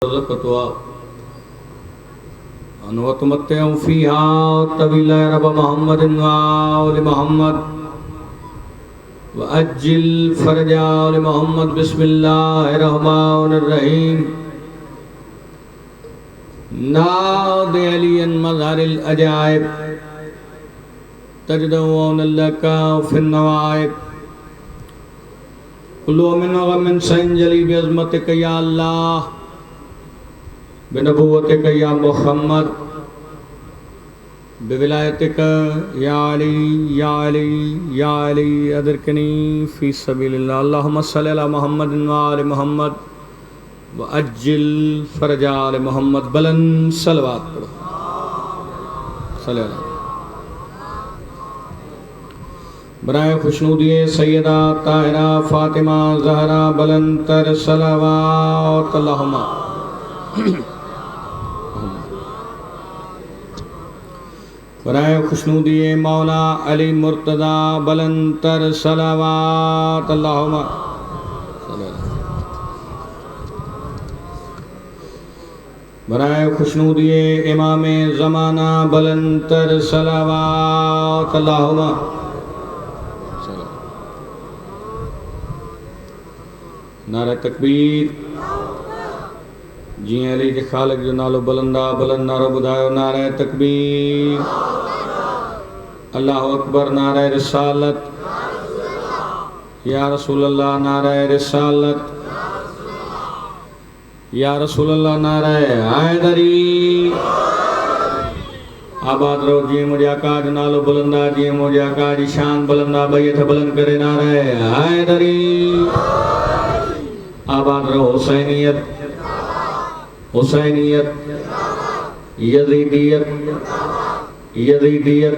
रज़क़तुहा अनुवतमत्तयु फ़ीहा तवीला रब मुहम्मदिन व आलि मुहम्मद व अज्जिल फ़रजा आलि मुहम्मद बिस्मिल्लाहिर रहमानिर रहीम नाद अलियन मज़हरिल अजाइब तजदऊन लका फ़िन नवाइब कुल्लु मिन गमिन संजली बिअज़मतिक या अल्लाह बिनबुव्वतिक या मुहम्मद बिविलायतिक या अली या अली या अली अदरकनी फ़ी सबीलिल्लाह अल्लाहुम्मा सल्लि अला मुहम्मदिन व आलि मुहम्मद व अज्जिल फ़रजा आलि मुहम्मद बुलंद सलवात पढ़ो सल्लि अला बराए खुशनूदिए सैयदा ताहिरा फ़ातिमा ज़हरा बुलंद तर सलवात अल्लाहुम्मा बराए खुशनूदिए मौला अली मुर्तज़ा बुलंद तर सलावत अल्लाहुम्मा बराए खुशनूदिए इमाम ज़माना बुलंद तर सलावत अल्लाहुम्मा नारे तकबीर जी अली जे खालिक जो नालो बुलंदा बुलंद नारो ॿुधायो नारे तकबीर अल्लाहु अकबर नारे रिसालत या रसूल अल्लाह नारे रिसालत या रसूल अल्लाह नारे हैदरी आबाद रहो जी मुझे आका जो नालो बुलंदा जी मुझे आका जी शान बुलंदा ॿई हथ बुलंद करे नारे हैदरी आबाद रहो हुसैनियत हुसैनियत यजीदियत यजीदियत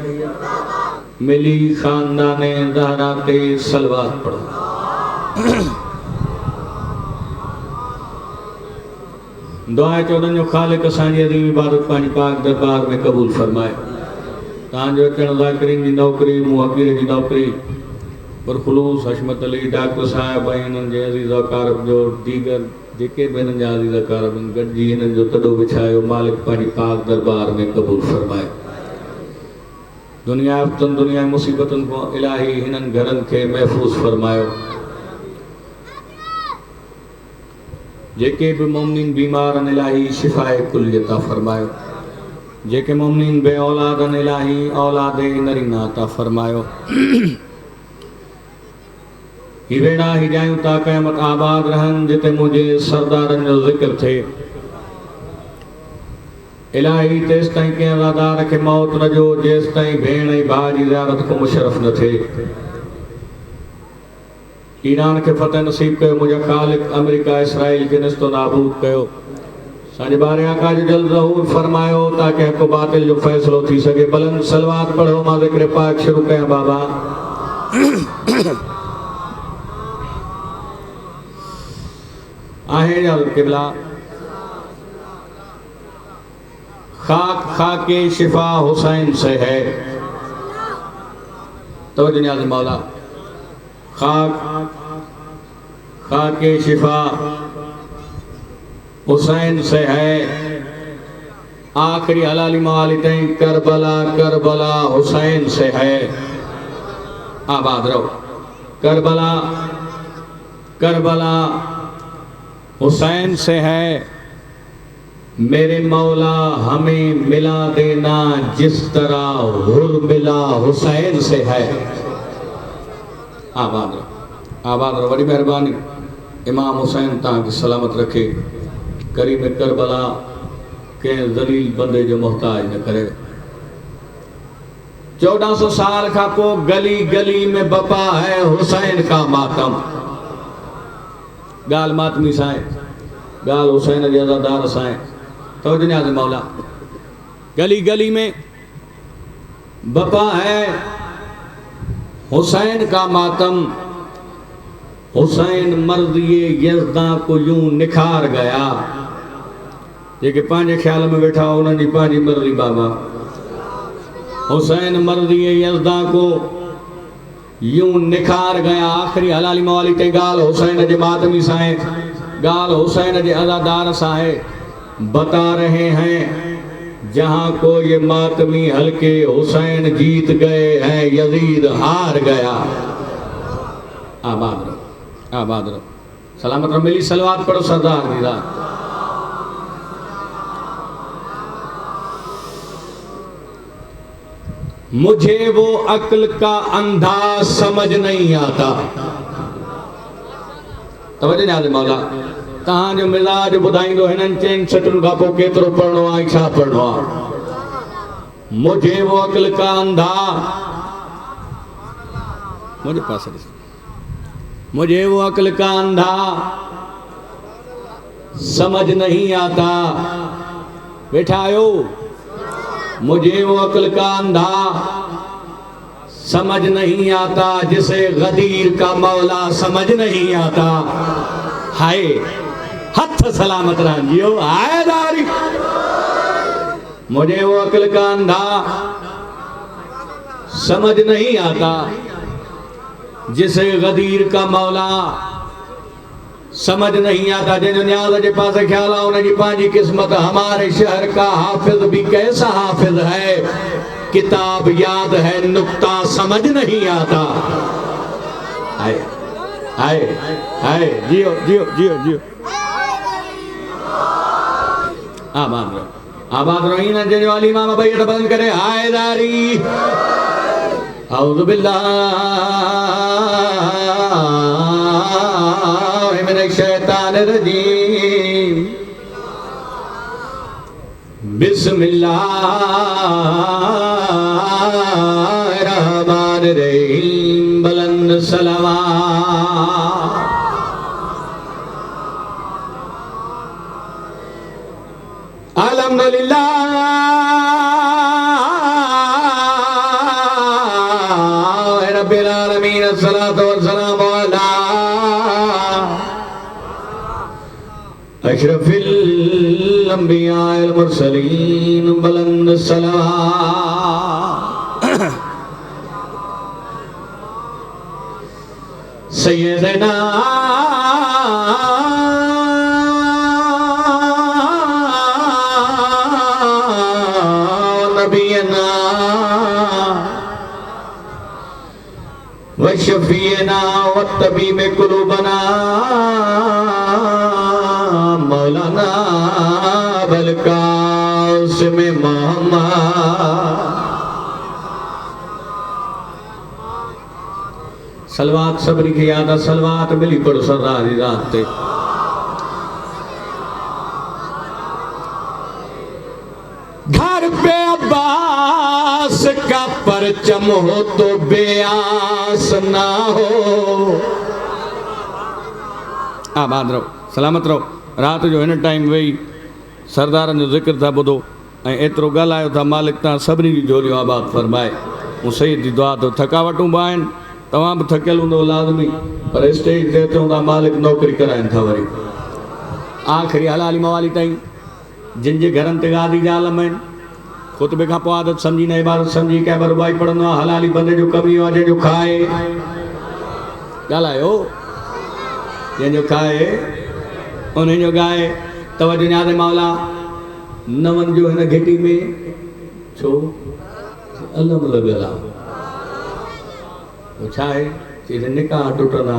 मिली खानदाने ज़हरा के सलवात पढ़ो दुआ चौधन जो खालिक असांजी अज़ीम इबादत पांजी पाक दरबार में कबूल फरमाए तव्हांजो अचण ज़ाकिरीन जी नौकरी मुहक़्क़ीर जी नौकरी पर खुलूस हशमत अली डॉक्टर साहिब ऐं हिननि जे अज़ीज़ अकारब जो दीगर जेके भी हिननि जा अज़ीज़ अकारब गॾिजी हिननि जो तॾो विछायो मालिक पंहिंजी पाक दरबार में क़बूल फरमाए दुनिया आफ़तनि दुनिया मुसीबतुनि खां इलाही हिननि घरनि खे महफ़ूज़ फरमायो जेके भी मोमिनीन बीमार आहिनि इलाही शिफ़ाए कुल्ली अता फरमायो जेके मोमिनीन बे औलाद आहिनि इलाही औलाद नरीना अता फरमायो ही वेड़ा ही जायूं ता क़यामत आबाद रहन जिते मुझे सरदारन जो जिक्र थे इलाही तेस ताईं के अज़ादार के मौत न जो जेस ताईं भेण ऐं भाउ जी ज़ियारत को मुशरफ न थे ईरान के फतेह नसीब कयो मुझे खालिक अमेरिका इसराइल के निस्तो नाबूद कयो साजे बारे आका जो जल्द ज़हूर फरमायो ताकि हक़ बातिल जो फैसलो थी सके बुलंद सलवात पढ़ो मां ज़िक्र पाक शुरू कयां बाबा आहे या किबला खाक खाके शिफा हुसैन से है तवज्जो नियाज़ मौला खाक खाके शिफा हुसैन से है आखिरी हलाली मवाली तई करबला करबला हुसैन से है आबाद रहो करबला करबला हुसैन से है मेरे मौला हमें मिला देना जिस तरह हुर मिला हुसैन से है आबाद रहो बड़ी मेहरबानी इमाम हुसैन तव्हांखे सलामत रखे करीम करबला के ज़लील बंदे जो मोहताज न करे 1400 साल का को गली गली में बपा है हुसैन का मातम गाल मातमी साए गाल हुसैन जे अज़ादार साए तवज्जो नियाज़ मौला गली गली में बपा है हुसैन का मातम हुसैन मर्ज़िए यज़दा को यूं निखार गया जेके पांजे ख्याल में बैठा उन्हनि जी पंहिंजी मर्ज़ी बाबा हुसैन मर्ज़िए यज़दा को यूं निखार गया आखिरी हलाली मवाली ते गाल हुसैन जे मातमी साए गाल हुसैन जे अज़ादार सा है, बता रहे हैं जहां को ये मातमी हल्के हुसैन जीत गए हैं, यजीद हार गया। आबाद रहो, आबाद रहो, सलामत रहो। मिली सलवात पढ़ो सरदार दी रात। मुझे वो अक्ल का अंधा समझ नहीं आता। तवज्जो ॾियां मौला, तव्हांजो मिज़ाज ॿुधाईंदो हिननि चइनि सटुनि खां पोइ केतिरो पढ़णो आहे, छा पढ़णो आहे। मुझे वो अक्ल का अंधा, मुझे पास मुझे वो अक्ल का अंधा समझ नहीं आता। बैठा आयो, मुझे वो अक्ल का अंधा समझ नहीं आता, जिसे गदीर का मौला समझ नहीं आता। हाय हथ सलामत रहियो, हाय दारी। मुझे वो अक्ल का अंधा समझ नहीं आता, जिसे गदीर का मौला समझ नहीं आता। जंहिंजो न्याज़ जे पास ख्याल आहे उनजी पंहिंजी किस्मत। हमारे शहर का हाफिज भी कैसा हाफिज है, किताब याद है नुक्ता समझ नहीं आता। आए आए आए, जियो जियो जियो जियो, आबाद रहो, आबाद रहो। इन जंहिंजो वाली इमाम बैत बंद करे, हाय दारी। औज़ु बिल्लाहि मिनश शैतानिर रजीम, बिस्मिल्लाहिर रहमानिर रहीम। बुलंद सलावत। अल्हम्दुलिल्लाह रब्बिल आलमीन, अस्सलातु वस्सलामु अला अशरफिल अंबिया वल मुरसलीन। बुलंद सलावत। सय्यदना नबीना व शफीना व तबीब कुलूबना मौलाना अबुल कासिम मोहम्मद। सलवात सबरी के याद, सलवात मिली पढ़ो सरदार दी रात ते। घर पे अब्बास का परचम हो तो बेआस ना हो। आबाद रहो, सलामत रहो। रात जो हिन टाइम वेही सरदारनि जो ज़िक्र था ॿुधो ऐं एतिरो ॻाल्हायो था। मालिक तव्हां सभिनी जी जोलियूं आबाद फरमाए। मूं सईद जी दुआ थो। थकावटूं बि आहिनि, तव्हां बि थकियल हूंदो लाज़मी, पर स्टेज ते अचूं था मालिक नौकरी कराइनि था। वरी आख़िरी हलाली मवाली ताईं जिन जे घरनि ते गादी जालम आहिनि, ख़ुतबे खां पोइ आदत सम्झी न इबादत सम्झी कंहिं रुबाई पढ़ंदो आहे। हलाली बंदे जो कमु इहो आहे जंहिंजो खाए, ॻाल्हायो, जंहिंजो खाए उन जो ॻाए। तवज्जो न्याज़े मौला। नवन जो हिन घिटी में छो अलम लॻल आहे, छा आहे? चई निकाह टुटंदा,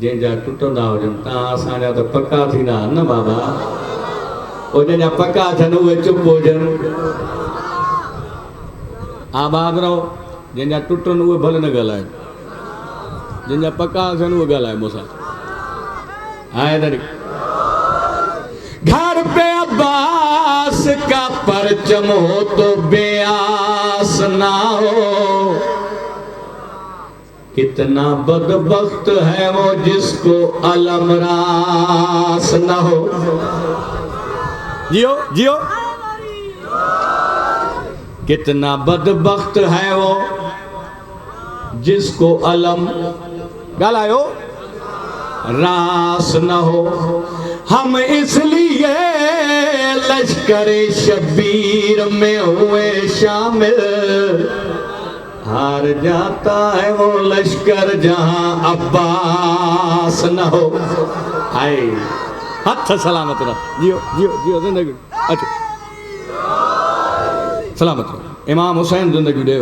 जंहिंजा टुटंदा हुजनि, तव्हां असांजा त पका थींदा न बाबा। पोइ जंहिंजा पका थियनि उहे चुप हुजनि। आबाद रहो। जंहिंजा टुटनि उहे भले न ॻाल्हाइनि, जंहिंजा पका थियनि उहे ॻाल्हाए मूंसां। हाय दरी। घर पे अब्बास का परचम हो तो बेआस ना हो। कितना बदबख्त है वो जिसको अलम रास ना हो। जियो जियो। कितना बदबख्त है वो जिसको अलम गालायो रास न हो। हम इसलिए लश्कर शबीर में हुए शामिल। हार जाता है वो लश्कर जहां अब्बास न हो। हाय हथ सलामत रहो, जियो जियो जियो जिंदगी। अच्छा सलामत रहो। इमाम हुसैन जिंदगी दे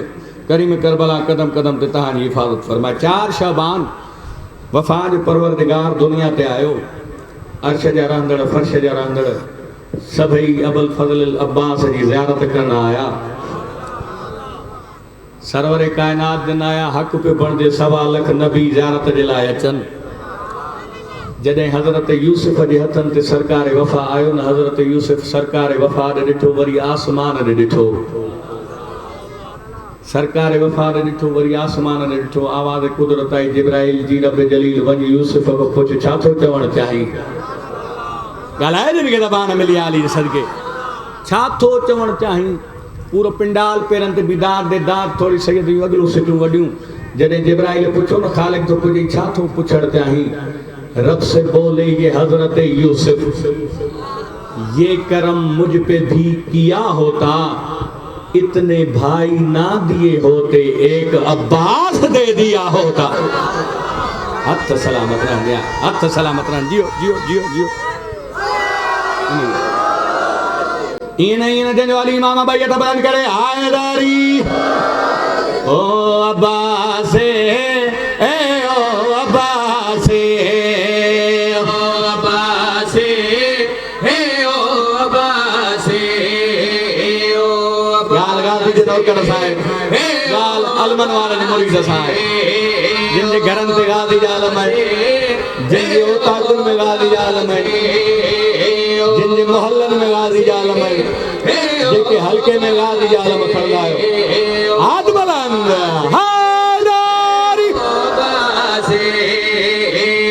करीम करबला कदम कदम ते तहां हिफाजत फरमा। 4 शाबान वफा जो परवरदिगार दुनिया ते आयो। अर्श जा रहंदड़ फर्श जा रहंदड़ सभई अबुल फजल अब्बास जी ज़ियारत करण आया। सरवर कायनात दिन आया हक़ पे बणदे 1.25 लाख नबी ज़ियारत जे लाइ अचनि। जॾहिं हज़रत यूसुफ जे हथनि ते सरकार वफ़ा आयो न, हज़रत यूसुफ सरकार वफ़ा ॾे ॾिठो, वरी आसमान ॾे ॾिठो। सरकार वफ़ा ॾे ॾिठो, वरी आसमान ॾे ॾिठो। आवाज़ कुदरत आई जिब्राइल जी रब जलील वञ यूसुफ खां पुछ छा थो चवणु चाहीं। ॻाल्हाए जिन खे ज़बान मिली आली सदके, छा थो चवणु चाहीं। पूरो पिंडाल पेरनि ते बिदार दे दाद थोड़ी सैयद यूं अॻिलो सिटियूं वॾियूं। जॾहिं जिब्राइल पुछो न ख़ालिक तो पुछी छा थो पुछणु चाहीं। रब से बोले ये हजरत यूसुफ, ये करम मुझ पे भी किया होता, इतने भाई ना दिए होते, एक अब्बास दे दिया होता। हथ सलामत रहन दिया, हथ सलामत रहन, जियो जियो जियो जियो। इन जंज वाली इमाम भाई था बयान करे हैदरी ओ अब्बास ए ओ अब्बास अलमन वाले मुरीद साहब जिन जे घरन ते गादी आलम है, जिन जे ओताकुन में गादी आलम है, जिन जे मोहल्लन में गादी आलम है, जेके हल्के में गादी आलम खड़ायो हाथ बुलंद हादारी अब्बासे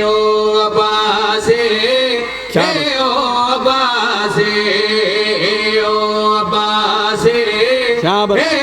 ओ अब्बासे ओ अब्बासे ओ अब्बासे शाबाश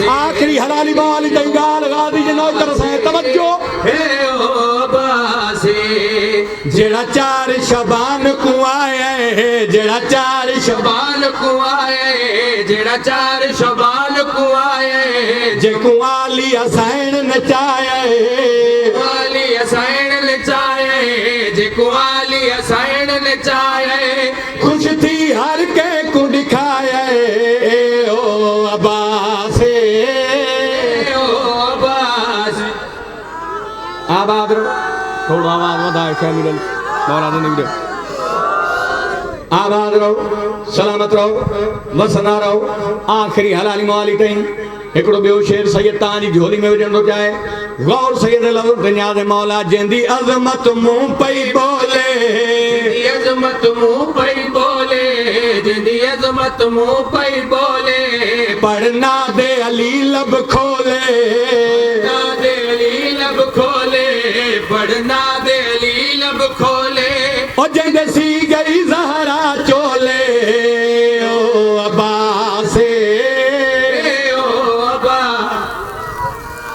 आखिरी हलाली वाली दंगाल गादी जे नौकर से तवज्जो हे ओ बासे जेड़ा 4 शबान को आया है, जेड़ा 4 शबान को आया है, जेड़ा 4 शबान को आया है, जे कुआली हसैन नचाया है, कुआली हसैन नचाया है, जे कुआली हसैन नचाया है, खुश थी हर के को दिखाया है ओ अब्बास ओ अब्बास। आबाद रहो, थोड़ा आवाज वधाए शामिल मौला ने निकले। आबाद रहो, सलामत रहो, वसना रहो। आखिरी हलाली मौली ताईं हिकिड़ो ॿियो शेर सैयद तव्हांजी झोली में विझणो चाहे। गौर सैयद लफ़्ज़ दुनिया दे मौला जंहिंजी अज़मत मुंह पई बोले, अज़मत मुंह पई बोले, जंहिंजी अज़मत मुंह पई बोले, पढ़ना दे अली लब खोले, पढ़ना दे अली लब खोले, पढ़ना दे अली लब खोले, और जंहिंजे सी गई ज़हरा चोले ओ अब्बास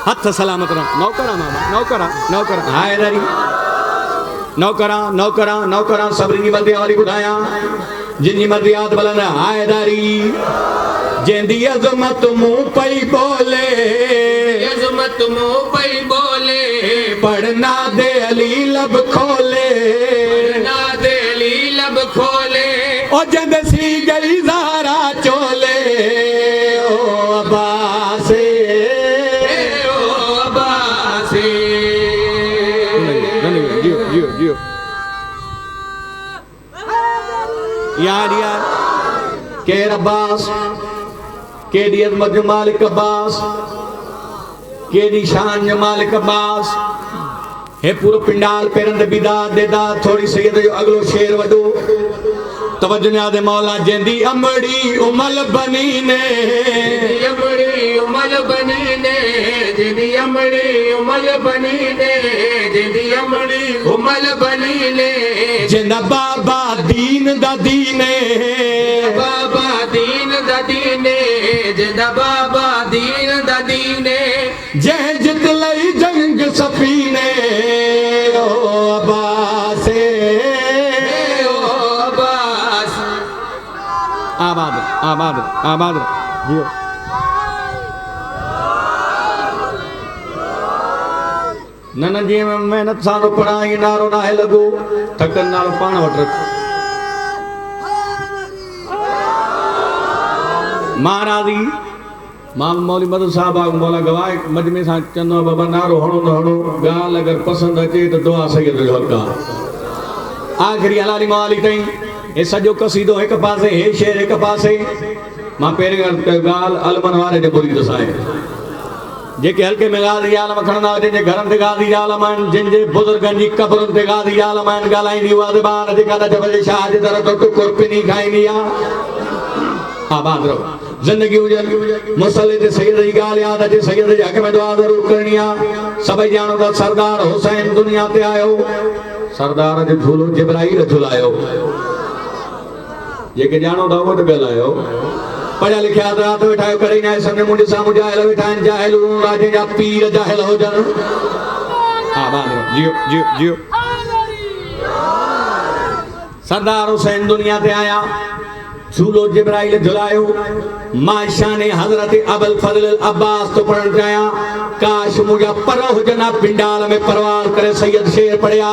हथ सलामत रहो। नौकरा मामा नौकरा नौकरा हैदरी नौकरा नौकरा नौकरा सभिनी मर्दी वाली ॿुधायां जिनजी मर्दियात बुलंद हैदरी जंहिंजी अज़मत मुंह पई बोले, अज़मत मुंह पई बोले, पढ़ना दे अली लब खोले, पढ़ना दे अली लब खोले, और जंहिंजे सी गई ज़हरा चोले ओ अब्बास यार यार के अब्बास के दी अजमत जो मालिक अब्बास के दी शान जो मालिक अब्बास हे पूरो पिंडाल पेरंद बिदात दे दा थोड़ी सैयद जो अगलो शेर वडो तवज्जो ने आदे मौला जेंदी अमड़ी उमल बनी ने अमड़ी उमल बनी ने जेंदी अमड़ी उमल बनी ने जेंदी अमड़ी उमल बनी ने जेंदा बाबा दीन दा दीने बाबा दीन दा दीने जेंदा बाबा दीन दा दीने जे जित लई जंग सफीने ओ अब्बासे आबाद आबाद आबाद जियो नन जी में मेहनत सारो पढ़ाई नारो ना है लगो थकन नारो पान वट रख महाराजी मां मौली मदद साहब आ मौला गवाए मजमे सा चंदो बाबा नारो हणो न हणो गाल अगर पसंद अचे तो दुआ सैयद जो हक आखिरी हलाली मौली तई ये सजो कसीदो एक पासे हे शेर एक पासे मां पेरे गाल अलमन वारे जे बोली दसाए जेके हल्के में गादी आलम खणना जे घरन ते गादी आलम जिन जे बुजुर्गन जी कब्रन ते गादी आलम गालाईंदी वाज़बान जे कादा जबे शाह जे दर तो कुर्पनी खाईंदी आ आबाद रहो जिंदगी हुजे मसले ते सैयद जी गाल याद अचे सैयद जे हक में दुआ जरूर करनी आ सभई जानो ता सरदार हुसैन दुनिया ते आयो सरदार जो झूलो जिब्राइल झुलायो जेके जानो दा वो गलायो पढ़ा लिखया दा तो वेठायो करे ना संगे मुंडे सामू जाहिल वेठान जाहिल राजे जा पीर जाहिल हो जन आबाद जियो जियो जियो सरदार हुसैन दुनिया ते आया झूलो जिब्राइल झुलायो माशाने हजरत अबुल फजल अब्बास तो पढ़न जाया काश मुझा पर हुजना पिंडाल में परवार करे सैयद शेर पढ़िया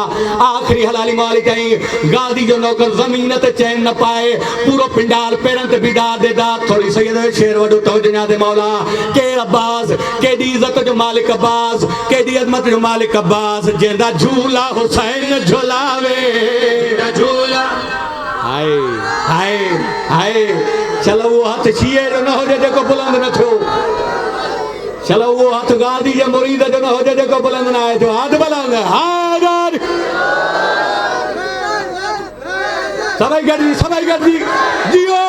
आखिरी हलाली मालिक आई गादी जो नौकर जमीन ते चैन न पाए पूरो पिंडाल पेरन ते बिदात दे दात थोड़ी सैयद शेर वडो तवज्जो दे मौला के अब्बास के दी इज्जत जो मालिक अब्बास के दी अजमत जो मालिक अब्बास जेंदा झूला हुसैन झुलावे झूला हाय हाय हाय चलो वो हाथ छिए जो न हो जे को बुलंद न थो चलो वो हाथ गादी जे मुरीद जो न हो जे को बुलंद न आए तो हाथ बुलंद हाथ सबाई गड्डी जियो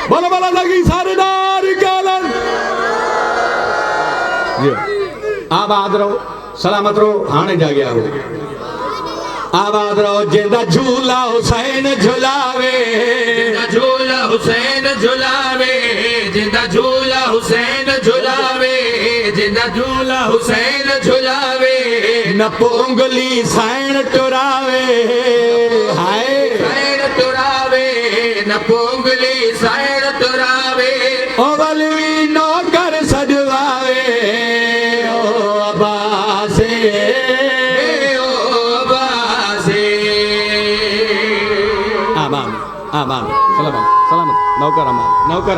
बोलो बोलो लगी सारेदार गालन जियो आबाद रहो सलामत रहो हाने जा गया हो आबाद रहो जेंदा झूला हुसैन झुलावे झूला हुसैन झुलावे जेंदा झूला हुसैन झुलावे जेंदा झूला हुसैन झुलावे न पोंगली साइन टुरावे हाय साइन टुरावे न पोंगली साइन टुरावे ओ बलवी नौकर सजवावे ओ अब्बासे आबाद सलामत नौकर अमान नौकर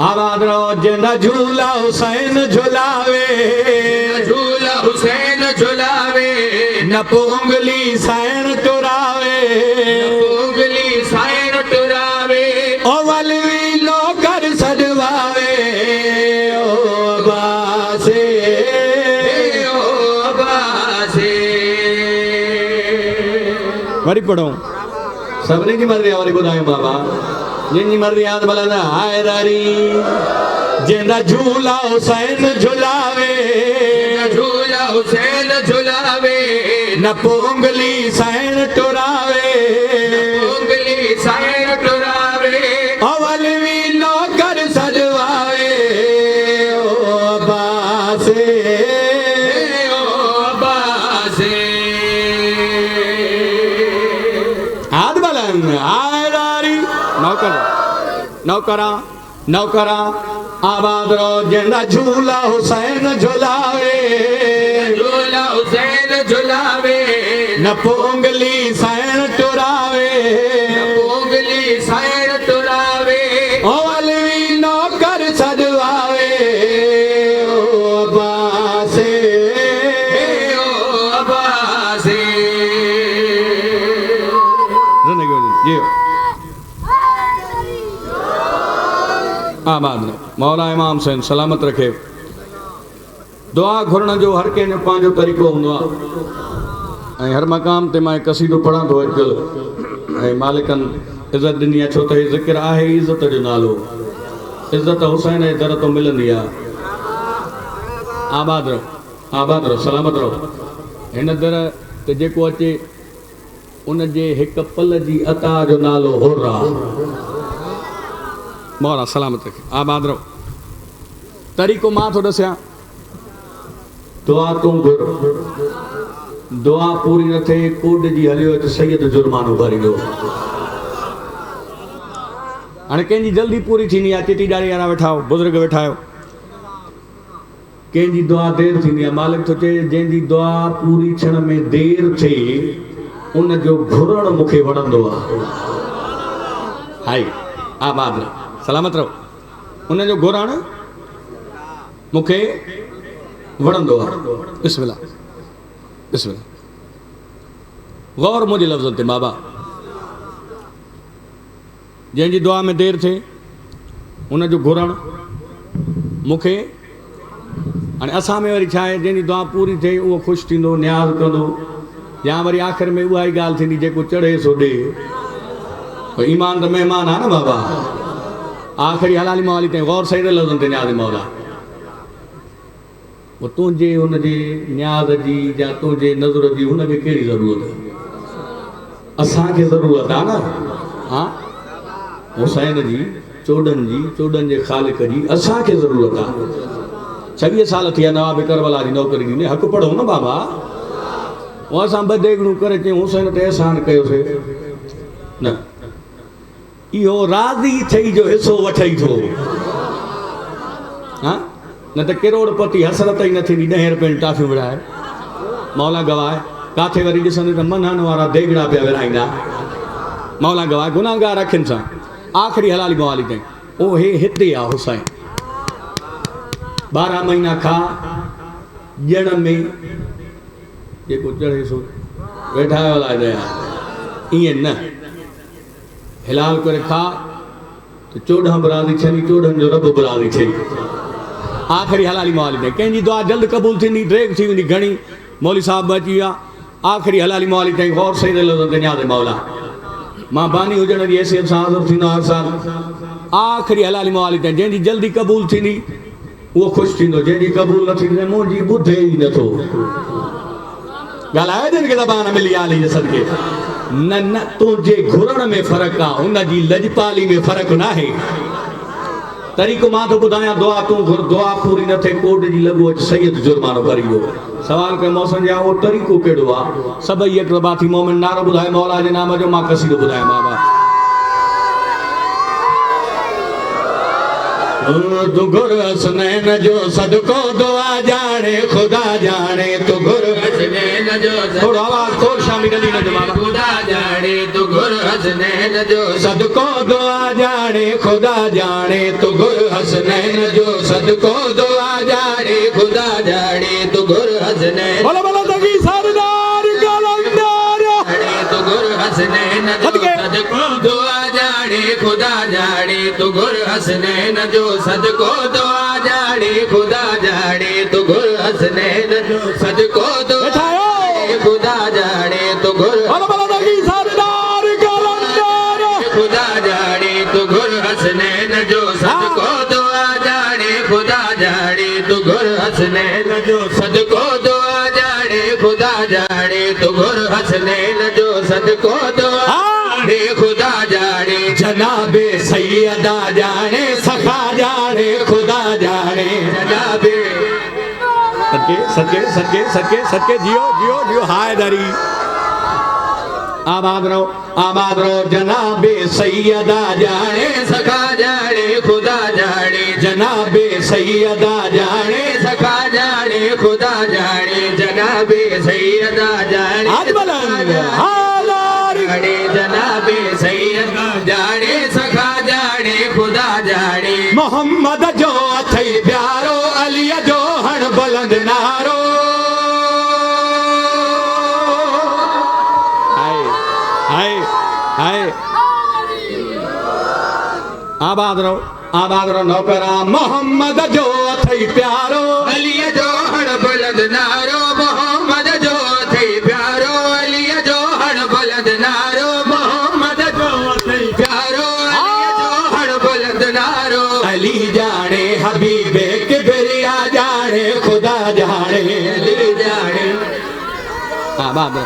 आबाद रहो जेंदा झूला हुसैन झुलावे झूला हुसैन झुलावे न पोंगली साइन टुरावे पोंगली साइन टुरावे ओ वलवी नौकर सजवावे ओ अब्बासे वरी पढ़ो सबने की मर्जी वाली बुधाए बाबा जिनकी मर्जी याद बलंदा हैदरी जेंदा झूला हुसैन झुलावे झूला हुसैन झुलावे न पोंगली साइन टुरावे पोंगली साइन टुरावे अवलवी नौकर सजवावे ओ अब्बासे नौकरा नौकरा आबाद रहो जेंदा झूला हुसैन झुलावे झूला हुसैन झुलावे न पोंगली साइन टुरावे न पोंगली साइन टुरावे ओ अलवी नौकर सजवावे ओ अब्बासे ज़िंदगी हुजे जियो आबाद रहो मौला इमाम हुसैन सलामत रखे दुआ घुरण जो हर कंहिंजो पंहिंजो तरीक़ो हूंदो आहे ऐं हर मक़ाम ते मां कसीदो पढ़ां थो अॼुकल्ह ऐं मालिकनि इज़त ॾिनी आहे छो त हीउ ज़िक्र आहे इज़त जो नालो इज़त हुसैन जे दर तो मिलंदी आहे आबाद रहो सलामत रहो हिन दर ते जेको अचे उन जे हिकु पल जी अता जो नालो हुर्रा मौला सलामत रखे आबाद रहो तरीक़ो मां थो ॾसियां दुआ तूं घुर दुआ पूरी न थिए कोड जी हलियो त सैयद जुर्मानो भरींदो हाणे कंहिंजी जल्दी पूरी थींदी आहे चिटी ॾाड़ी वारा वेठा हो बुज़ुर्ग वेठा आहियो कंहिंजी दुआ देरि थींदी आहे मालिक थो चए जंहिंजी दुआ पूरी थियण में देरि थिए उन जो घुरण मूंखे वणंदो आहे हाय आबाद रहो सलामत रहो उन जो घुरण मूंखे वणंदो आहे बिस्मिल्लाह बिस्मिल्लाह गौर मुंहिंजे लफ़्ज़नि ते बाबा जंहिंजी दुआ में देरि थिए उन जो घुरण मूंखे हाणे असां में वरी छा आहे जंहिंजी दुआ पूरी थिए उहो ख़ुशि थींदो न्याज़ कंदो या वरी आख़िर में उहा ई ॻाल्हि थींदी जेको चढ़े सो ॾे ईमान त महिमान आहे न बाबा आख़िरी हलाली मवाली ताईं गौर सही लफ़्ज़नि ते न्याज़ मौला वो तुंहिंजे हुनजे न्याज़ जी या तुंहिंजे नज़र जी हुनखे कहिड़ी ज़रूरत आहे असांखे ज़रूरत आहे न हा हुसैन जी चोॾनि जे ख़ालिक जी असांखे ज़रूरत आहे 26 साल थी विया नवाब करबला जी नौकरी ॾिनी हक़ पढ़ो न बाबा उहो असां ॿ देगड़ूं करे चयूं हुसैन ते अहसान कयोसीं न इहो राज़ी ठही जो हिसो वठई थो हा न त करोड़पति हसरत ई न थींदी 10 रुपए जी टाफियूं विड़ाए मौला गवाह काथे वरी ॾिसंदे त मनहनि वारा देगड़ा पिया विराईंदा मौला गवाह गुनाहगार अखियुनि सां आख़िरी हलाली मवाली ताईं उहे हिते आहे हुसैन 12 महीना खा ॼण में जेको चढ़े सो वेठा दया ईअं न हिलाल करे खा त 14 बरादी थियनि 14 जो रब बरादी थिए आख़िरी हलाली मवाली ताईं कंहिंजी दुआ जल्द क़बूल थींदी ड्रेक थी वेंदी घणी मौली साहब अची विया आख़िरी हलाली मवाली ताईं गौर सही लफ़्ज़नि ते न्याज़ मौला मां बानी हुजण जी हैसियत सां हाज़िर थींदो हर साल आख़िरी हलाली मवाली ताईं जंहिंजी जल्दी क़बूल थींदी उहो ख़ुशि थींदो जंहिंजी क़बूल न थींदी मुंहिंजी ॿुधे ई नथो ॻाल्हाए जिन खे ज़बान मिली आली जे सदके न न तुंहिंजे घुरण में फ़र्क़ु आहे हुनजी लजपाली में फ़र्क़ु न आहे तरीक़ो मां थो ॿुधायां दुआ तूं घुर दुआ पूरी न थिए कोर्ट जी लॻो अच सैयद जुर्मानो भरींदो सवाल कयो मौसम जा उहो तरीक़ो कहिड़ो आहे सभई अक़रबा थी मोमिन नारो ॿुधाए मौला जे नाम जो मां कसीदो ॿुधायां बाबा तू घुर हसनैन जो सदको दुआ जाने खुदा जाने तू घुर हसनैन जो थोड़ा आवाज थोड़ शामिल अली न जमाना खुदा जाने तू घुर हसनैन जो सदको दुआ जाने खुदा जाने तू घुर हसनैन जो सदको दुआ जाने खुदा जाने तू घुर हसनैन बोलो बोलो दगी सरदार कलंदर तू घुर हसनैन जो सदको दुआ जाने खुदा जाने तू घुर हसनैन जो सदको दुआ जाने खुदा जाने तू घुर हसनैन जो सदको दुआ खुदा जाने तू घुर सरदार कलंदर खुदा जाने तू घुर हसनैन जो सदको दुआ जाने खुदा जाने तू घुर हसनैन जो सदको दुआ जाने खुदा जाने तू घुर हसनैन जो सदको दुआ खुदा जाने जनाबे सैयदा जाने सखा जाने खुदा जाने जनाबे सके सके सके सके जियो जियो जियो हायदरी आबाद रहो जनाबे सैयदा जाने सखा जाने खुदा जाने जनाबे सैयदा जाने सखा जाने खुदा जाने जनाबे सैयदा जाने आज बुलंद जनाबे सैयदा जाने सखा जाने खुदा जाने मोहम्मद जो अथई प्यारो अली जो हण बुलंद नारो हाय हाय हाय हाय आबाद रहो नौकरा मोहम्मद जो अथई प्यारो अली जो हण बुलंद नारो मोहम्मद जो अथई प्यारो अली जो हण बुलंद नारो मोहम्मद जो अथई प्यारो अली जो हण बुलंद नारो अली जाने हबीबे किबरिया जाने खुदा जाने अली जाने आबाद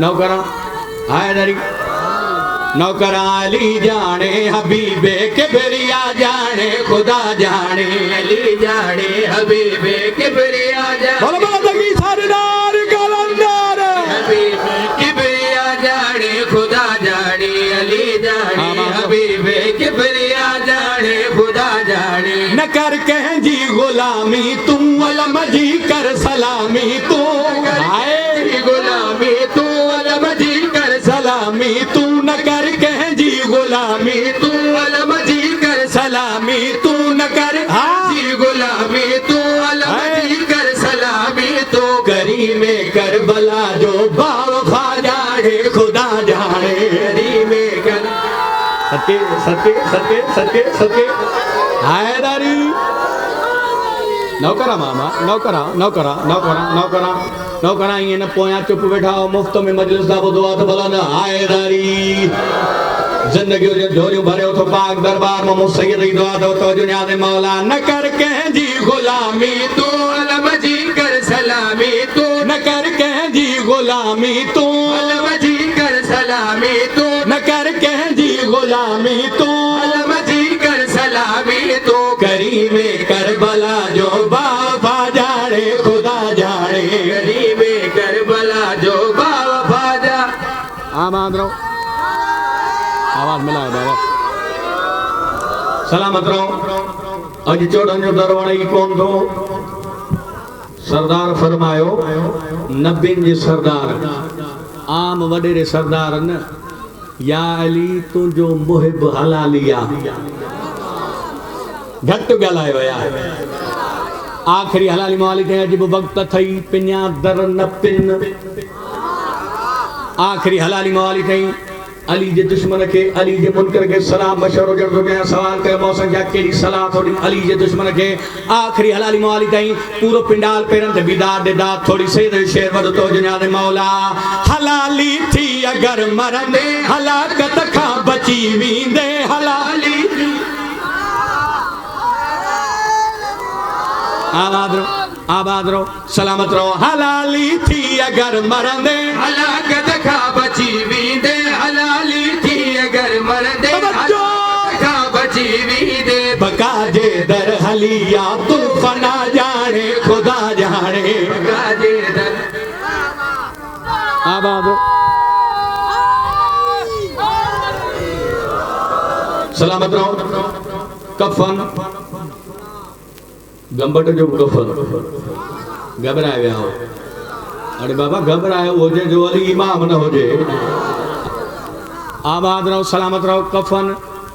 नौकरा हैदरी नौकरा अली जाने हबीबे किबरिया जाने खुदा जाने अली जाने हबीबे किबरिया जाने सरदार कलंदर हबीबे किबरिया जाने खुदा जाने अली जाने हबीबे किबरिया जाने खुदा जाने न कर कह जी गुलामी तू अलम जी कर सलामी तू गुलामी तू अलम जी कर सलामी तू न कर कह जी गुलामी तू अलम जी कर सलामी तू न कर जी गुलामी तू अलम जी कर सलामी तू करी में करबला जो बावफा जाने खुदा जाने करी में कर सत्य हैदरी नौकरा मामा नौकरा ये न पोया चुप बैठा हो मुफ्त में मजलिस दा बुदवा तो भला न हैदरी जिंदगी जो झोलियों भरे हो तो पाक दरबार में मुसैयद की दुआ दो तो दुनिया दे मौला न कर कह जी गुलामी तू अलम जी कर सलामी तू न कर कह जी गुलामी तू अलम जी कर सलामी तू न कर कह जी गुलामी तू अलम जी कर सलामी तू करी में करबला जो बाबा जाने खुदा जाने करी में करबला जो बाबा जा आबाद रहो आवाज मिला है बाबा सलामत रहो अज चोड़न जो दरवाणे की कौन थो सरदार फरमायो नबीन जी सरदार आम वडेरे सरदार न या अली तुझो मुहिब हलालिया घट गलायो यार आखिरी हलाली मवाली ते अजब वक्त थई पिन्या दर न पिन आखिरी हलाली मवाली थई अली जे दुश्मन के अली जे मुनकर के सलाम मशवरो जड़ो के सवाल के मौसम जा केड़ी सलाह थोड़ी अली जे दुश्मन के आखिरी हलाली मवाली ताई पूरो पिंडाल पेरन ते बिदार दे दात थोड़ी से शेर वद तो दुनिया दे मौला हलाली थी अगर मरने हलाकत खा बची वींदे हलाली आबाद रहो सलामत रहो हलाली थी अगर मरंदे हलाकत खा बची वींदे हलाली थी अगर मरंदे खा बची वींदे बका जे दर हलिया तू फना जाने खुदा जाने बका जे दर आबाद सलामत रहो कफन गंबट जो कफन घबराए गया हो अरे बाबा घबराए हो जे जो अली इमाम न हो जे आबाद रहो सलामत रहो कफन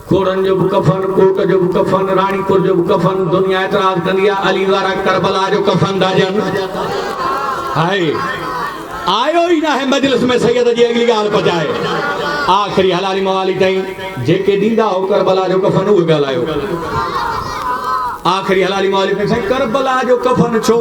खोड़न जो कफन कोट जो कफन रानीपुर जो कफन दुनिया एतराज कंदिया अली वारा करबला जो कफन दाजन हाय आयो ही ना है मजलिस में सैयद जी अगली गाल पजाए आखिरी हलाली मवाली ताई जेके दींदा हो करबला जो कफन उहे गलायो आखिरी हलाली मवाली पे साईं करबला जो कफन छो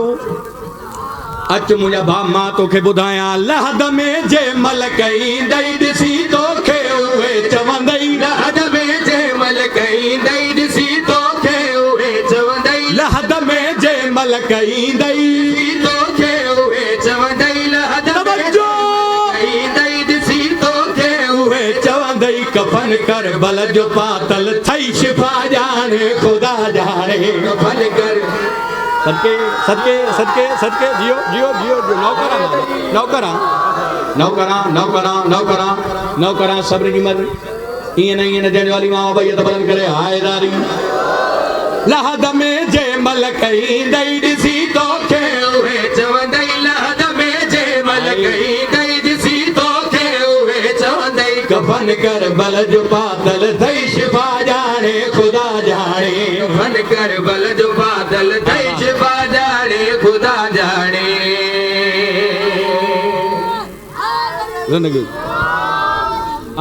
अच मुंहिंजा भा मां तोखे ॿुधायां लहद में जे मलकई दई ॾिसी तोखे उहे चवंदई लहद में जे मलकई दई ॾिसी तोखे उहे चवंदई लहद में जे मलकई दई तोखे उहे चवंदई लहद में दई ॾिसी तोखे उहे चवंदई कफन करबल जो पातल थई शिफा जाने खुदा जाने कफन कर सदके सदके सदके सदके जियो जियो जियो नौकरा नौकरा नौकरा नौकरा नौकरा नौकरा सब्र की मर इन देने वाली माँ भाई तो बलन करे हायदारी लहद में जे मलकई दई ॾिसी तोखे उहे चवंदई लहद में जे मलकई दई ॾिसी तोखे उहे चवंदई कफन करबल जो पातल थई शिफा जाने खुदा जाने कफन करबल जो पातल थई शिफा जाने खुदा जाने ज़िंदगी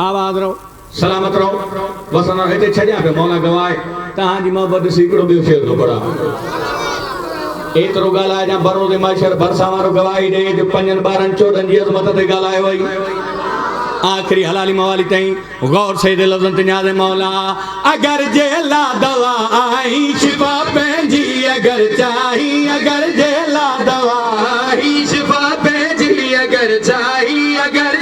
आबाद रहो सलामत रहो बस अञा हिते छॾियां पियो मौला गवाए तव्हांजी मोहबत ॾिसी हिकिड़ो ॿियो शेर थो पढ़ा एतिरो ॻाल्हाए जा बरोज़ माशर भरसा वारो गवाही ॾे जो 5 ॿारनि 14 जी अज़मत ते ॻाल्हाए वई आखिरी हलाली मवाली ताईं गौर से दिल लफ़्ज़नि ते न्याज़े मौला अगर जेला दवा आई शिफा पंहिंजी अगर चाही अगर जेला दवा आई शिफा पंहिंजी अगर चाही अगर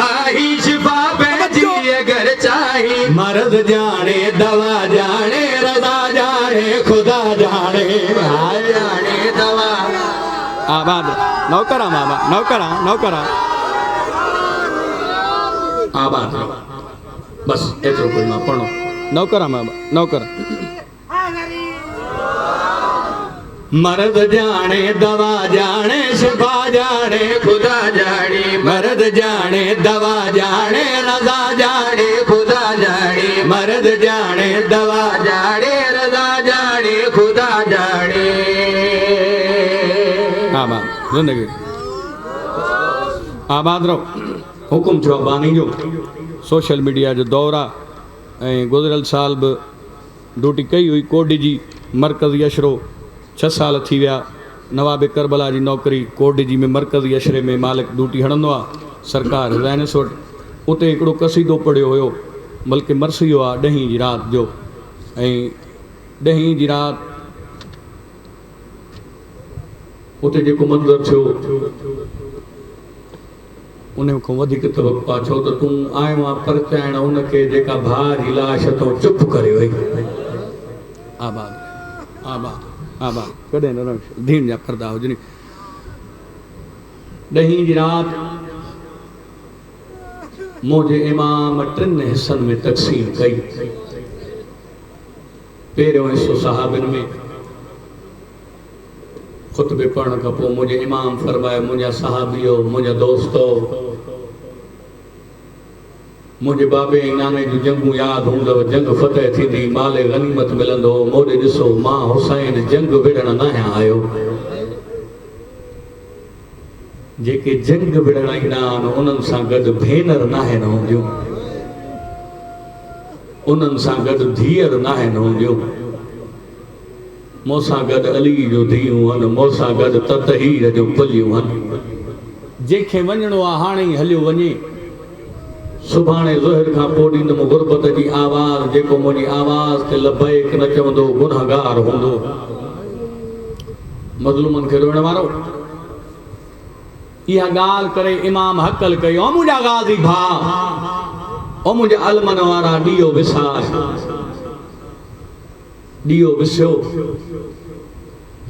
आई शिफा पंहिंजी अगर चाही मर्द जाने दवा जाने रज़ा जाने खुदा जाने जाने दवा आबाद नौकरा मामा नौकरा नौकरा आबाद बस एतिरो कोई मां पढ़ो नौकरा मामा नौकरा मर्द जाने दवा जाने शिफा जाने खुदा जाने मर्द जाने दवा जाने रज़ा जाने खुदा जाने मर्द जाने दवा जाने रज़ा जाने खुदा जाने आबाद ज़िंदगी आबाद रहो हुकुम थियो बानी जो सोशल मीडिया जो दौर आहे ऐं गुज़िरियल साल बि ड्यूटी कई हुई कोडी जी मरकज़ी अशरो 6 साल थी विया नवाब करबला जी नौकरी कोडी जी में मरकज़ी अशरे में मालिक ड्यूटी हणंदो आहे सरकार ज़ाइनस वटि उते हिकिड़ो कसीदो पढ़ियो हुयो बल्कि मरसियो आहे 10 जी राति जो ऐं 10 जी राति उते जेको मंज़र थियो उन खां वधीक तवक़्क़ो आहे छो त तूं आयो आहे परचाइण उनखे जेका भाउ जी लाश तो चुप करे वई आबाद आबाद आबाद कॾहिं न धीन जा पर्दा हुजनि 10 जी राति मुंहिंजे इमाम 3 हिस्सनि में तक़सीम कई पहिरियों हिस्सो सहाबनि में खुतबे पढ़ण खां पोइ मुंहिंजे इमाम फरमायो मुंहिंजा सहाबियो मुंहिंजा दोस्तो मुंहिंजे बाबे इनामे जूं जंगूं यादि हूंदव जंग फतेह थींदी माले गनीमत मिलंदो मोॾे ॾिसो मां हुसैन जंग विढ़ण न आहियां जेके जंग विढ़ण ईंदा आहिनि उन्हनि सां गॾु भेनर न आहिनि हूंदियूं उन्हनि सां गॾु धीअर न आहिनि हूंदियूं मूंसां गॾु अली जो धीअरूं आहिनि मूंसां गॾु ततहीर जो पुलियूं आहिनि जंहिंखे वञिणो आहे हाणे ई हलियो वञे सुभाणे ज़ोहर खां पोइ ॾींदुमि गुरबत जी आवाज़ जेको मुंहिंजी आवाज़ ते लबैक न चवंदो गुनहगार हूंदो मज़लूमनि खे रोइण वारो इहा ॻाल्हि करे इमाम हकल कई ओ मुंहिंजा गाज़ी भाउ ओ मुंहिंजे अलमन वारा ॾीओ विसार ॾीओ विसियो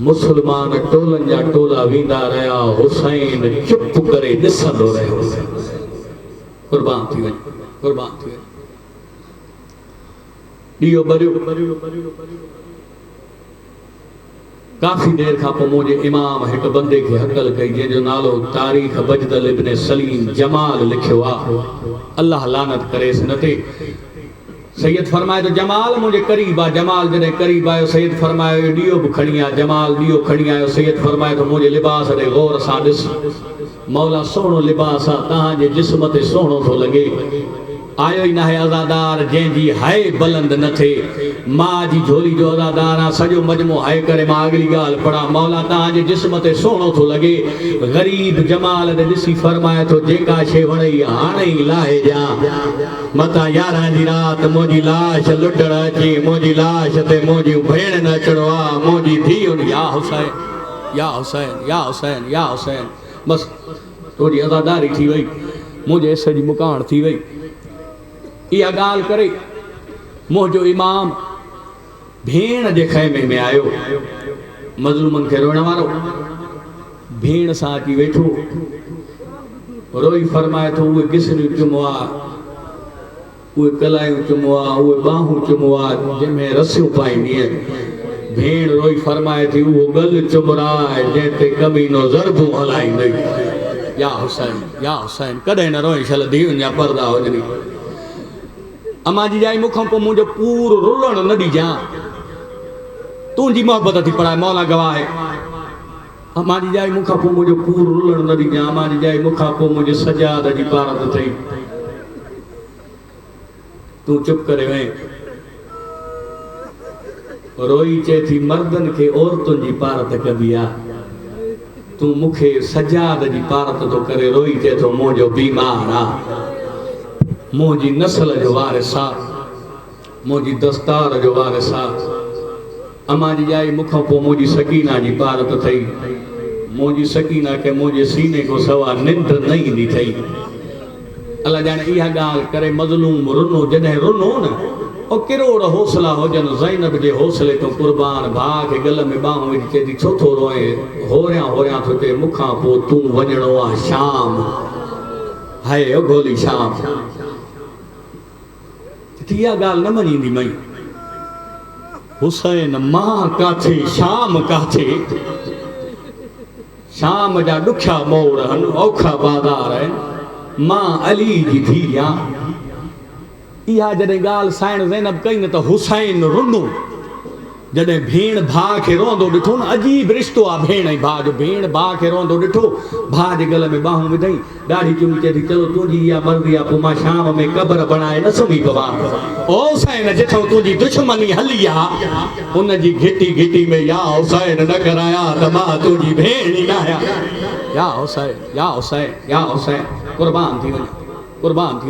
मुसलमान टोलनि जा टोला वेंदा रहिया हुसैन चुप करे ॾिसंदो रहियो कुर्बान थी वञे ॾीओ ॿरियो काफ़ी देर खां पोइ मुंहिंजे इमाम हिकु बंदे खे हकल कई जंहिंजो नालो तारीख़ बजदल इब्न सलीम जमाल लिखियो आहे अल्लाह लानत करेसि न ते सैयद फरमाए तो जमाल मुझे करीब आ जमाल जॾहिं करीब आयो सैयद फरमायो ॾीओ बि खणी आ जमाल ॾीओ खणी आयो सैयद फरमाए तो मुंहिंजे लिबास ॾे गौर सां ॾिस मौला सोहणो लिबास आहे तव्हांजे जिस्म ते सोहणो थो लॻे आयो ई न आहे अज़ादार जंहिंजी हाय बुलंद न थिए मां जी झोली जो अज़ादार आहे सॼो मजमो हाय करे मां अगली ॻाल्हि पढ़ा मौला तव्हांजे जिस्म ते सोहणो थो लॻे ग़रीब जमाल ॾे ॾिसी फरमाए थो जेका शइ वणई हाणे ई लाहे ॾियां मतां 11 जी राति मुंहिंजी लाश लुटण अची मुंहिंजी लाश ते मुंहिंजी भेण न अचिणो आहे मुंहिंजी धीउ या हुसैन या हुसैन या हुसैन या हुसैन बस तुंहिंजी अज़ादारी थी वई मुंहिंजे हिस्से जी मुकाण थी वई इहा ॻाल्हि करे मुंहिंजो इमाम भेण जे ख़ैमे में आयो मज़लूमनि खे रोइण वारो भेण सां अची वेठो रोई फरमाए थो उहे गिसरियूं चुमो आहे उहे कलायूं चुमो आहे उहे बाहूं चुमो आहे जंहिंमें रसियूं पाईंदी आहिनि भेण रोई फरमाए थी उहो गल चुमराए जंहिं ते कमीनो ज़रबूं हलाईंदई या हुसैन कॾहिं न रोई छल धीउनि जा पर्दा हुजनि अम्मा जी जाई मुखों पोइ मुंहिंजो पूरो रुलण न ॾिजां तुंहिंजी मोहबत थी पढ़ाए मौला गवाह आहे हमारी जाए मुखा पो मुझे पूर रुलण न दी हमारी जाए मुखा पो मुझे सजाद जी पारत थई तू चुप करे वे रोई चे थी मर्दन के औरतुन जी पारत कबिया तू मुखे सजाद जी पारत तो करे रोई चे तो मुझो बीमार आ मुझी नस्ल जो वारिसा मुझी दस्तार जो वारिसा अमा जी जाई मुखा पो मुझी सकीना जी पारत थई मुझी सकीना के मुझे सीने को सवा निंद नहीं दी थई अल्लाह जाने इहा गाल करे मजलूम रुनो जने रुनो न ओ किरोड़ हौसला हो जन ज़ैनब जे हौसले तो कुर्बान भा के गल में बाहों विच चेती छो थो रोए होरिया थो चे मुखा पो तू वणणो आ शाम हाय ओ गोली शाम इहा गाल न मञींदी मई हुसैन मां काथे शाम काथे शाम जा ॾुखिया मोड़ आहिनि औखा बाज़ार आहिनि मां अली जी धीउ आहियां इहा जॾहिं ॻाल्हि साइण ज़ैनब कई न त हुसैन रुनो जॾहिं भेण भाउ खे रोंदो ॾिठो न अजीब रिश्तो आहे भेण ऐं भाउ जो भेण भाउ खे रोंदो ॾिठो भाउ जे गल में बाहूं विधई ॾाढी चुमी चई चलो तुंहिंजी इहा मर्ज़ी आहे पोइ मां शाम में क़बर बणाए न सुम्ही पवां ओ हुसैन जिथो तुंहिंजी दुश्मनी हली आहे उन जी घिटी घिटी में या हुसैन न कराया त मां तुंहिंजी भेण ई न आहियां या हुसैन या हुसैन या हुसैन कुर्बान थी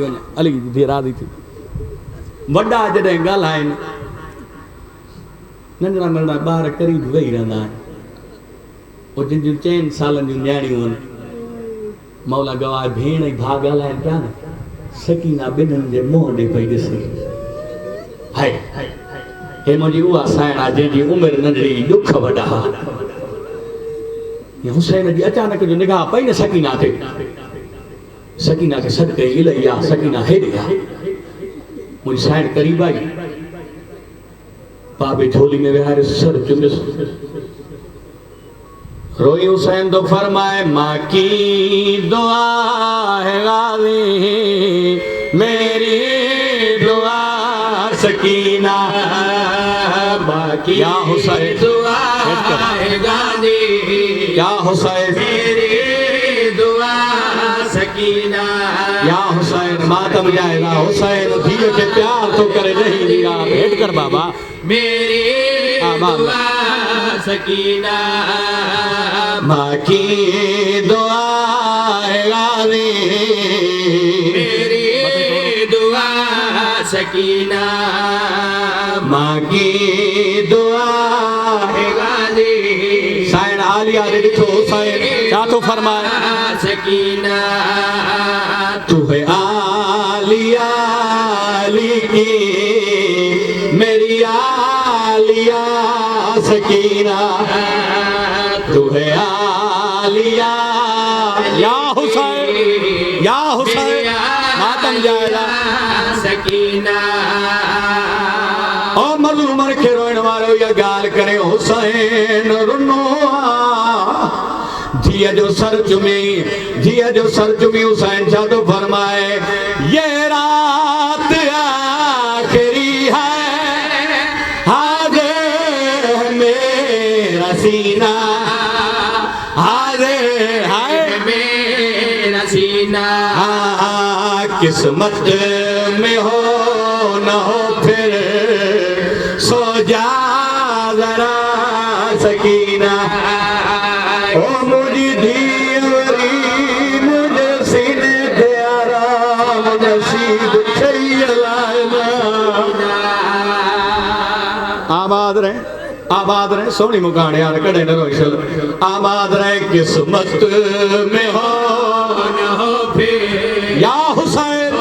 वञे अली जी राज़ी थी वॾा जॾहिं ॻाल्हाइनि नंढड़ा नंढड़ा ॿार करीब वेही रहंदा आहिनि पोइ जिन जूं 4 सालनि जूं न्याणियूं आहिनि मौला गवाह भेण ऐं भाउ ॻाल्हाइनि पिया न सकीना ॿिन्हिनि जे मुंहं ॾे पई ॾिसे हाय हे मुंहिंजी उहा साइण आहे जंहिंजी उमिरि नंढड़ी ॾुख वॾा हुसैन जी अचानक जो निगाह पई न सकीना ते सकीना खे सॾु कई इलाही आहे सकीना हेॾे आहे मुझी साइड करीब आई बाबे झोली में विहारे सर चुमिस रोई हुसैन तो फरमाए माँ की दुआ है गाज़ी मेरी दुआ सकीना माँ की या हुसैन दुआ है गाज़ी या हुसैन मेरी दुआ सकीना या हुसैन मातम जाएगा हुसैन धीरे के प्यार तो करे नहीं दिया भेंट कर बाबा मेरी दुआ सकीना माँ की दुआ है गाज़ी मेरी दुआ सकीना माँ की दुआ है गाज़ी साइन आलिया ने लिखो हुसैन क्या तो फरमाया सकीना तू है आलिया अली की मेरी आलिया सकीना तू है आलिया या हुसैन मातम जाएगा सकीना और मज़लूमन खे रोइण वारो इहा ॻाल्हि करे हुसैन रुनो धीअ जो सर चुमी हुसैन छा तो फरमाए ये रात आखिरी है हाज़िर मेरा सीना हाज़िर है मेरा सीना किस्मत में हो न हो फिर सो जा जरा सकीना ओ मुझी धीअरी मुझे सीने ते आराम नसीब चाहिए आबाद रहे सोनी मुकाने यार कड़े न रोशल आबाद रहे किस्मत में हो न हो फिर या हुसैन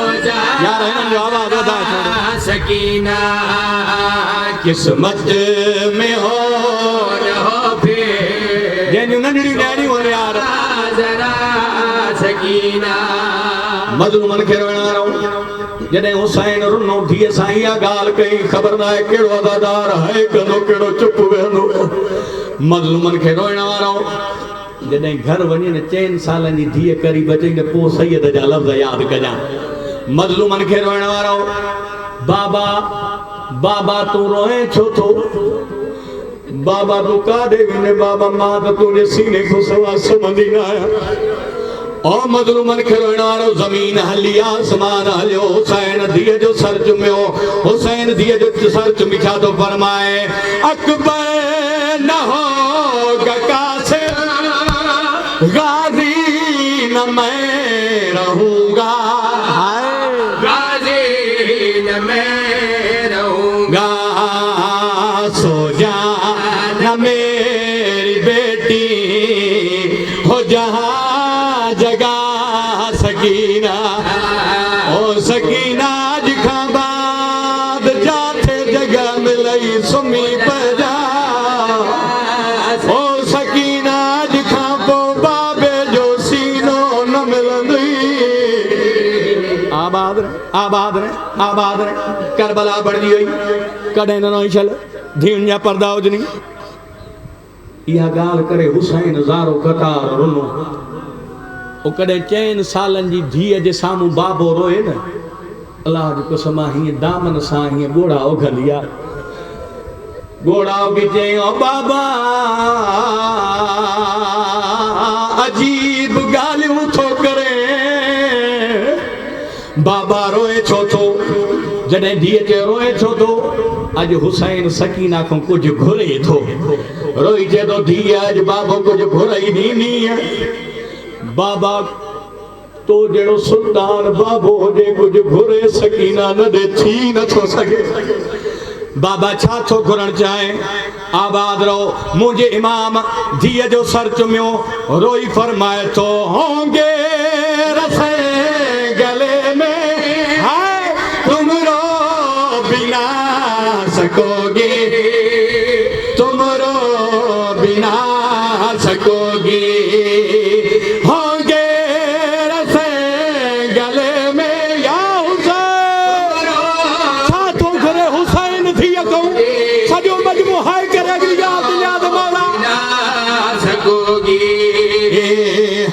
यार इन्हनि आवाज वधाए थोड़ो सकीना किस्मत में हो न हो फिर जंहिंजूं नंढड़ियूं न्याणियूं आहिनि यार जरा सकीना मज़लूमन खे रोइण वारो जॾहिं हुसैन रुनो धीअ सां इहा ॻाल्हि कई ख़बर न आहे कहिड़ो अदादार आहे कंदो कहिड़ो चुप वेहंदो मज़लूमन खे रोइण वारो जॾहिं घर वञी न 4 सालनि जी धीअ क़रीब अचई त पोइ सैयद जा लफ़्ज़ यादि कजां मज़लूमन खे रोइण वारो बाबा बाबा तूं रोए छो थो बाबा तू कादे विने बाबा मां तो तुझे सीने को सवा समझी ना आया ओ मजलूमन खरोनारो जमीन हली आसमान हलियो हुसैन दिए जो सर चुमियो हुसैन दिए जो सर चुमिछा तो फरमाए अकबर न होगा कासे गाजी न मैं रहूंगा गाजी न मैं रहूंगा सो जा न मेरी बेटी हो जहां जगा सकीना ओ सकीना जिखा बाद जाते जगह मिलई सुमी पजा ओ सकीना जिखा पो बाबे जो सीनो न मिलंदी आबाद रे आबाद रे आबाद रे करबला बढ़ी हुई कॾहिं न चल धीन जा पर्दा हुजनी इहा ॻाल्हि करे हुसैन ज़ारो कतार रुनो ओ कॾहिं 4 सालनि जी धीअ जे साम्हूं बाबो रोए न अलाह जी कसम हीअं दामन सां हीअं ॻोड़ा उघली आहे ॻोड़ा उघी चई ओ बाबा अजीब ॻाल्हियूं थो करे बाबा रोए छो थो जॾहिं धीअ खे रोए छो थो अॼु हुसैन सकीना खां कुझु घुरे थो रोई चए थो धीअ अॼु बाबो कुझु घुराई ॾींदी बाबा तो जड़ो सुल्तान बाबो हुजे कुछ घुरे सकीना न दे थी न थो सके बाबा छा थो घुरण चाहे आबाद रहो मुझे इमाम धीअ जो सर चुमियो रोई फरमाए तो होंगे रसे गले में हाय तुम रो बिना सकोगे तुम रो बिना सकोगे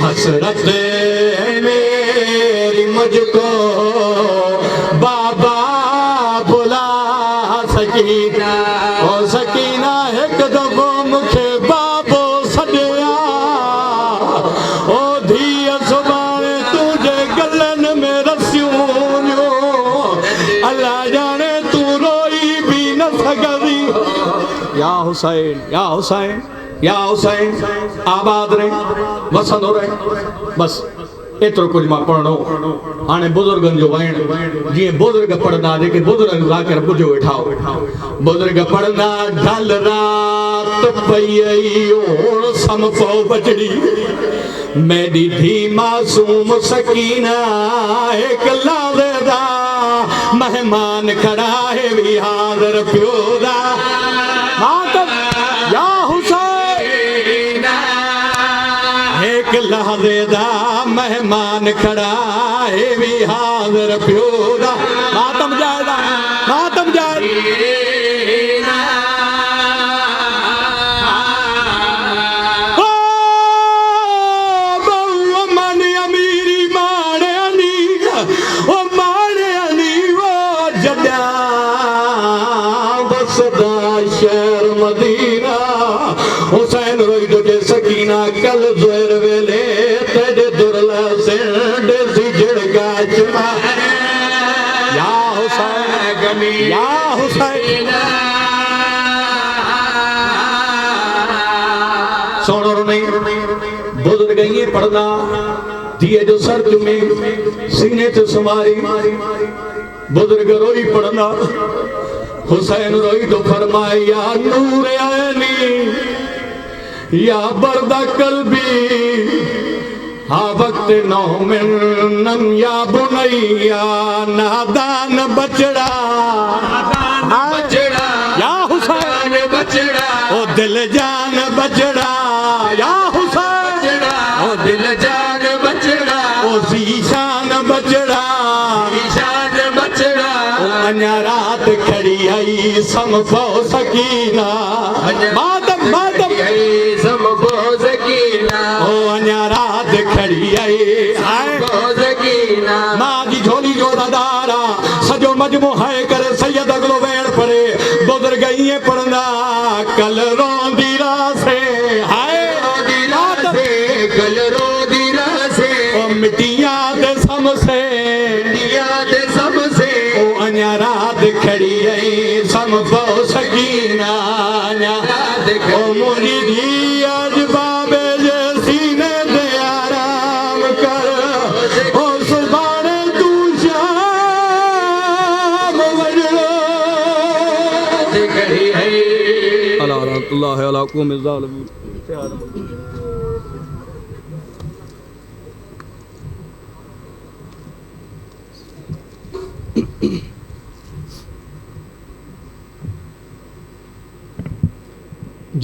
हसरत मेरी मुझको बाबा बुला सकीना ओ सकीना एक दफो मुखे बाबो सॾिया ओ धीअ सुभाणे तुझे गलन में रसियूं अल्लाह जाने तू रोई भी न सघंदी या हुसैन या हुसैन या हुसैन आबाद रहे वसंदो रहे बस एतिरो कुझु मां पढ़णो हाणे बुज़ुर्गनि जो वहण जीअं बुज़ुर्ग पढ़ंदा जेके बुज़ुर्ग ज़ाकिर ॿुधो वेठा बुज़ुर्ग पढ़ंदा ढल रात पई ओण सम पो बचड़ी मेरी धी मासूम सकीना एक लावेदा मेहमान खड़ा है भी हाज़िर पियो दा मातम या हुसैन एक लहज़ेदा मेहमान खड़ा है भी हाज़िर पियो दा मातम जायदा मातम जायदा ओ बहु मन अमीरी माने अनी ओ माने अनी वो जदा बसदा शहर मदीना हुसैन रोई तुझे सकीना कल ज़ोर वेले तेरे दुरला से देसी झड़का चुमा या हुसैन या हुसैन सोनो नहीं बुजुर्ग ये पढ़ना दिए जो सर चुमे सीने से सुमारी बुजुर्ग रोई पढ़ना हुसैन रोई तो फरमाए या नूर ऐनी या बर्दा कल्बी हा वक्त नौमिन या बुनैया नादान बचड़ा या हुसैन बचड़ा ओ दिल जान बचड़ा या हुसैन ओ दिल जान बचड़ा ओ ज़ीशान बचड़ा ईशान बचड़ा ओ अञा रात खड़ी आई सम पो सकीना मातम मातम सम पो सकीना ओ अञा रात खड़ी आई सकीना मां जी झोली जो दादारा सजो मजमू है करे सैयद अगलो वेण पड़े बुजुर्ग ये पढ़ंदा कल रोन समसे याद सबसे ओ अञा रात खड़ी आई सम पो सकीना रात ओ खड़ी मुझी धी अज बाबे जे सीने ते आराम कर ओ सुभाणे तू शाम वजड़ो खड़ी है अला रहमतुल्लाह अला क़ौम ज़ालिमीन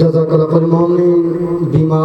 जज़ाकल्लाह फरमाने बीमार